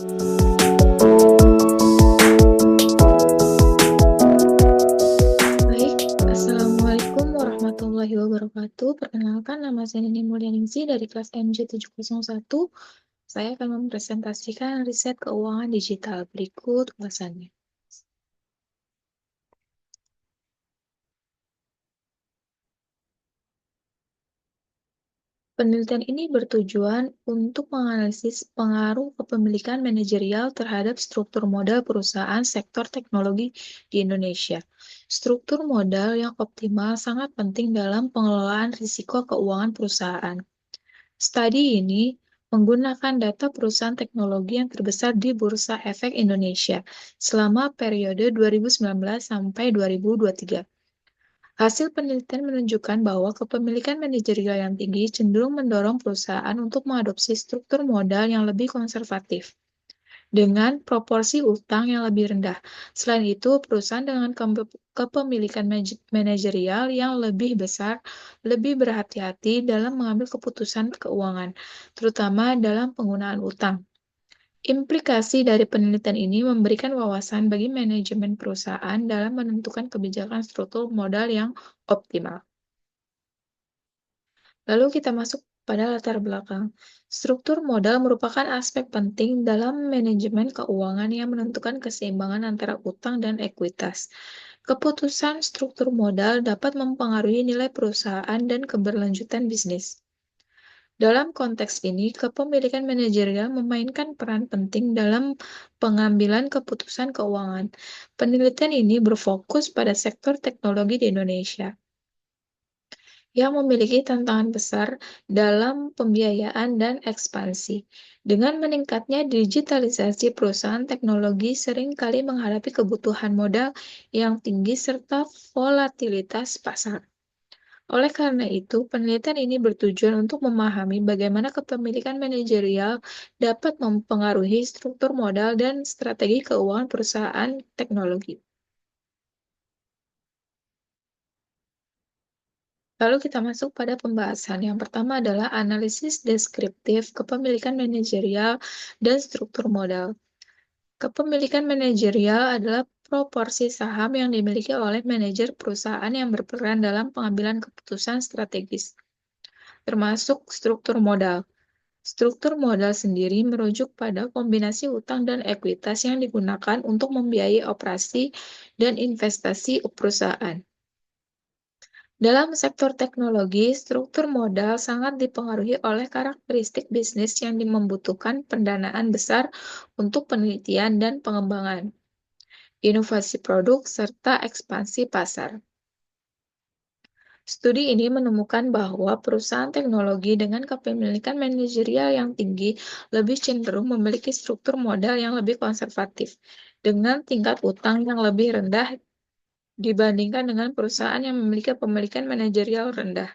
Baik, Assalamualaikum warahmatullahi wabarakatuh. Perkenalkan, nama saya Nini Mulyaningsih dari kelas MJ701. Saya akan mempresentasikan riset keuangan digital. Berikut ulasannya. Penelitian ini bertujuan untuk menganalisis pengaruh kepemilikan manajerial terhadap struktur modal perusahaan sektor teknologi di Indonesia. Struktur modal yang optimal sangat penting dalam pengelolaan risiko keuangan perusahaan. Studi ini menggunakan data perusahaan teknologi yang terbesar di Bursa Efek Indonesia selama periode 2019 sampai 2023. Hasil penelitian menunjukkan bahwa kepemilikan manajerial yang tinggi cenderung mendorong perusahaan untuk mengadopsi struktur modal yang lebih konservatif dengan proporsi utang yang lebih rendah. Selain itu, perusahaan dengan kepemilikan manajerial yang lebih besar lebih berhati-hati dalam mengambil keputusan keuangan, terutama dalam penggunaan utang. Implikasi dari penelitian ini memberikan wawasan bagi manajemen perusahaan dalam menentukan kebijakan struktur modal yang optimal. Lalu kita masuk pada latar belakang. Struktur modal merupakan aspek penting dalam manajemen keuangan yang menentukan keseimbangan antara utang dan ekuitas. Keputusan struktur modal dapat mempengaruhi nilai perusahaan dan keberlanjutan bisnis. Dalam konteks ini, kepemilikan manajerial memainkan peran penting dalam pengambilan keputusan keuangan. Penelitian ini berfokus pada sektor teknologi di Indonesia yang memiliki tantangan besar dalam pembiayaan dan ekspansi. Dengan meningkatnya digitalisasi, perusahaan teknologi seringkali menghadapi kebutuhan modal yang tinggi serta volatilitas pasar. Oleh karena itu, penelitian ini bertujuan untuk memahami bagaimana kepemilikan manajerial dapat mempengaruhi struktur modal dan strategi keuangan perusahaan teknologi. Lalu kita masuk pada pembahasan. Yang pertama adalah analisis deskriptif kepemilikan manajerial dan struktur modal. Kepemilikan manajerial adalah proporsi saham yang dimiliki oleh manajer perusahaan yang berperan dalam pengambilan keputusan strategis, termasuk struktur modal. Struktur modal sendiri merujuk pada kombinasi utang dan ekuitas yang digunakan untuk membiayai operasi dan investasi perusahaan. Dalam sektor teknologi, struktur modal sangat dipengaruhi oleh karakteristik bisnis yang membutuhkan pendanaan besar untuk penelitian dan pengembangan, inovasi produk, serta ekspansi pasar. Studi ini menemukan bahwa perusahaan teknologi dengan kepemilikan manajerial yang tinggi lebih cenderung memiliki struktur modal yang lebih konservatif, dengan tingkat utang yang lebih rendah dibandingkan dengan perusahaan yang memiliki kepemilikan manajerial rendah.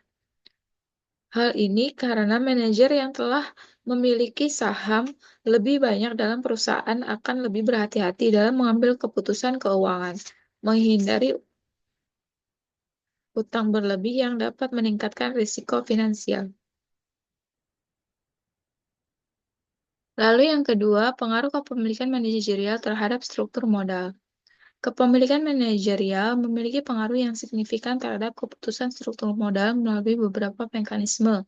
Hal ini karena manajer yang telah memiliki saham lebih banyak dalam perusahaan akan lebih berhati-hati dalam mengambil keputusan keuangan, menghindari utang berlebih yang dapat meningkatkan risiko finansial. Lalu yang kedua, pengaruh kepemilikan manajerial terhadap struktur modal. Kepemilikan manajerial memiliki pengaruh yang signifikan terhadap keputusan struktur modal melalui beberapa mekanisme.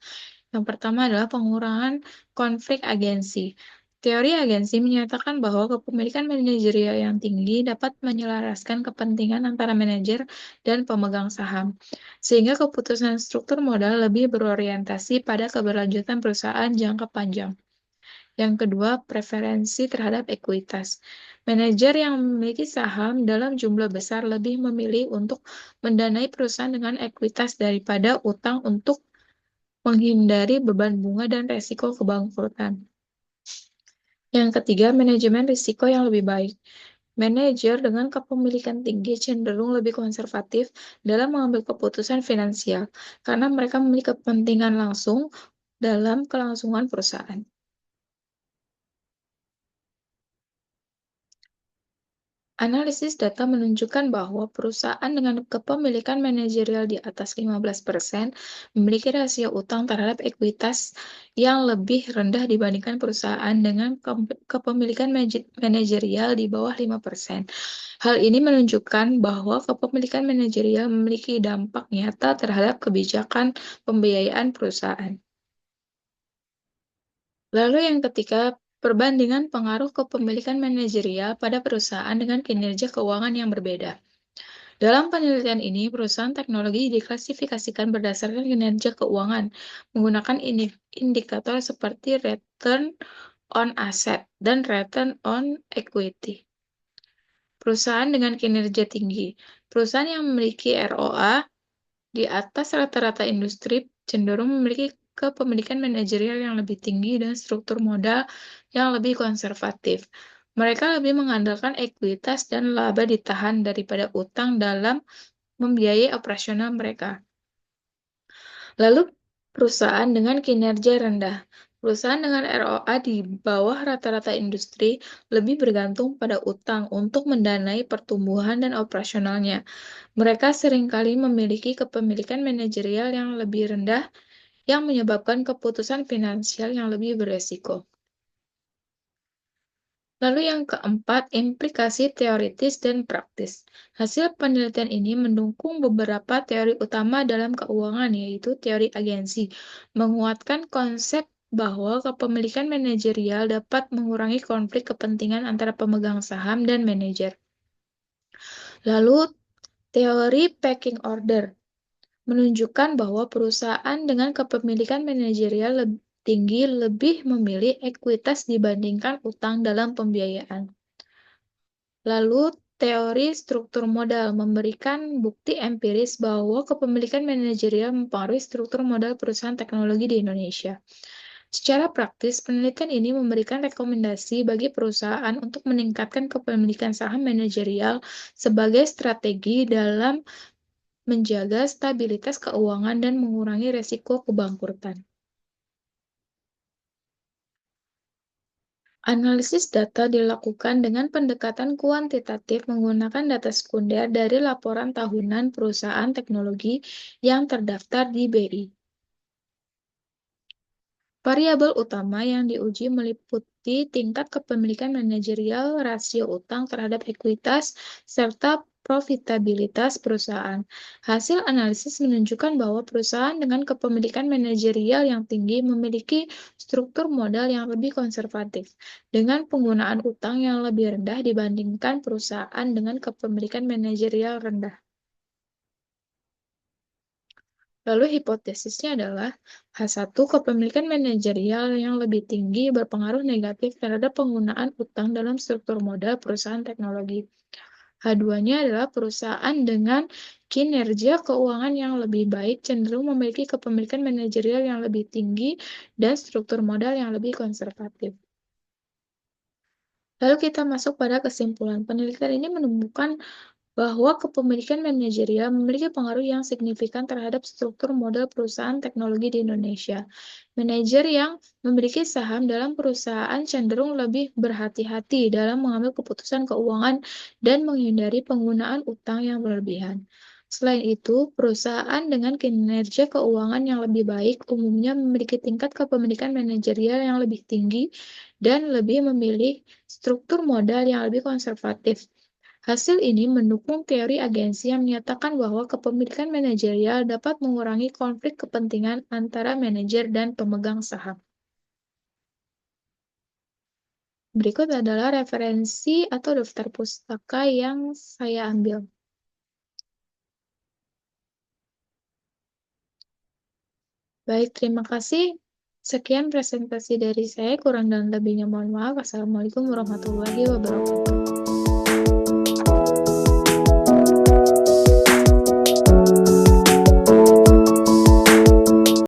Yang pertama adalah pengurangan konflik agensi. Teori agensi menyatakan bahwa kepemilikan manajerial yang tinggi dapat menyelaraskan kepentingan antara manajer dan pemegang saham, sehingga keputusan struktur modal lebih berorientasi pada keberlanjutan perusahaan jangka panjang. Yang kedua, preferensi terhadap ekuitas. Manajer yang memiliki saham dalam jumlah besar lebih memilih untuk mendanai perusahaan dengan ekuitas daripada utang untuk menghindari beban bunga dan resiko kebangkrutan. Yang ketiga, manajemen risiko yang lebih baik. Manajer dengan kepemilikan tinggi cenderung lebih konservatif dalam mengambil keputusan finansial karena mereka memiliki kepentingan langsung dalam kelangsungan perusahaan. Analisis data menunjukkan bahwa perusahaan dengan kepemilikan manajerial di atas 15% memiliki rasio utang terhadap ekuitas yang lebih rendah dibandingkan perusahaan dengan kepemilikan manajerial di bawah 5%. Hal ini menunjukkan bahwa kepemilikan manajerial memiliki dampak nyata terhadap kebijakan pembiayaan perusahaan. Lalu yang ketiga, perbandingan pengaruh kepemilikan manajerial pada perusahaan dengan kinerja keuangan yang berbeda. Dalam penelitian ini, perusahaan teknologi diklasifikasikan berdasarkan kinerja keuangan, menggunakan indikator seperti return on asset dan return on equity. Perusahaan dengan kinerja tinggi. Perusahaan yang memiliki ROA di atas rata-rata industri cenderung memiliki kepemilikan manajerial yang lebih tinggi dan struktur modal yang lebih konservatif. Mereka lebih mengandalkan ekuitas dan laba ditahan daripada utang dalam membiayai operasional mereka. Lalu, perusahaan dengan kinerja rendah. Perusahaan dengan ROA di bawah rata-rata industri lebih bergantung pada utang untuk mendanai pertumbuhan dan operasionalnya. Mereka seringkali memiliki kepemilikan manajerial yang lebih rendah yang menyebabkan keputusan finansial yang lebih beresiko. Lalu yang keempat, implikasi teoritis dan praktis. Hasil penelitian ini mendukung beberapa teori utama dalam keuangan, yaitu teori agensi, menguatkan konsep bahwa kepemilikan manajerial dapat mengurangi konflik kepentingan antara pemegang saham dan manajer. Lalu, teori pecking order menunjukkan bahwa perusahaan dengan kepemilikan manajerial lebih tinggi lebih memilih ekuitas dibandingkan utang dalam pembiayaan. Lalu, teori struktur modal memberikan bukti empiris bahwa kepemilikan manajerial mempengaruhi struktur modal perusahaan teknologi di Indonesia. Secara praktis, penelitian ini memberikan rekomendasi bagi perusahaan untuk meningkatkan kepemilikan saham manajerial sebagai strategi dalam menjaga stabilitas keuangan dan mengurangi resiko kebangkrutan. Analisis data dilakukan dengan pendekatan kuantitatif menggunakan data sekunder dari laporan tahunan perusahaan teknologi yang terdaftar di BI. Variabel utama yang diuji meliputi tingkat kepemilikan manajerial, rasio utang terhadap ekuitas, serta profitabilitas perusahaan. Hasil analisis menunjukkan bahwa perusahaan dengan kepemilikan manajerial yang tinggi memiliki struktur modal yang lebih konservatif, dengan penggunaan utang yang lebih rendah dibandingkan perusahaan dengan kepemilikan manajerial rendah. Lalu hipotesisnya adalah H1 kepemilikan manajerial yang lebih tinggi berpengaruh negatif terhadap penggunaan utang dalam struktur modal perusahaan teknologi. H2-nya adalah perusahaan dengan kinerja keuangan yang lebih baik cenderung memiliki kepemilikan manajerial yang lebih tinggi dan struktur modal yang lebih konservatif. Lalu kita masuk pada kesimpulan. Penelitian ini menemukan bahwa kepemilikan manajerial memiliki pengaruh yang signifikan terhadap struktur modal perusahaan teknologi di Indonesia. Manajer yang memiliki saham dalam perusahaan cenderung lebih berhati-hati dalam mengambil keputusan keuangan dan menghindari penggunaan utang yang berlebihan. Selain itu, perusahaan dengan kinerja keuangan yang lebih baik umumnya memiliki tingkat kepemilikan manajerial yang lebih tinggi dan lebih memilih struktur modal yang lebih konservatif. Hasil ini mendukung teori agensi yang menyatakan bahwa kepemilikan manajerial dapat mengurangi konflik kepentingan antara manajer dan pemegang saham. Berikut adalah referensi atau daftar pustaka yang saya ambil. Baik, terima kasih. Sekian presentasi dari saya, kurang dan lebihnya mohon maaf. Wassalamualaikum warahmatullahi wabarakatuh.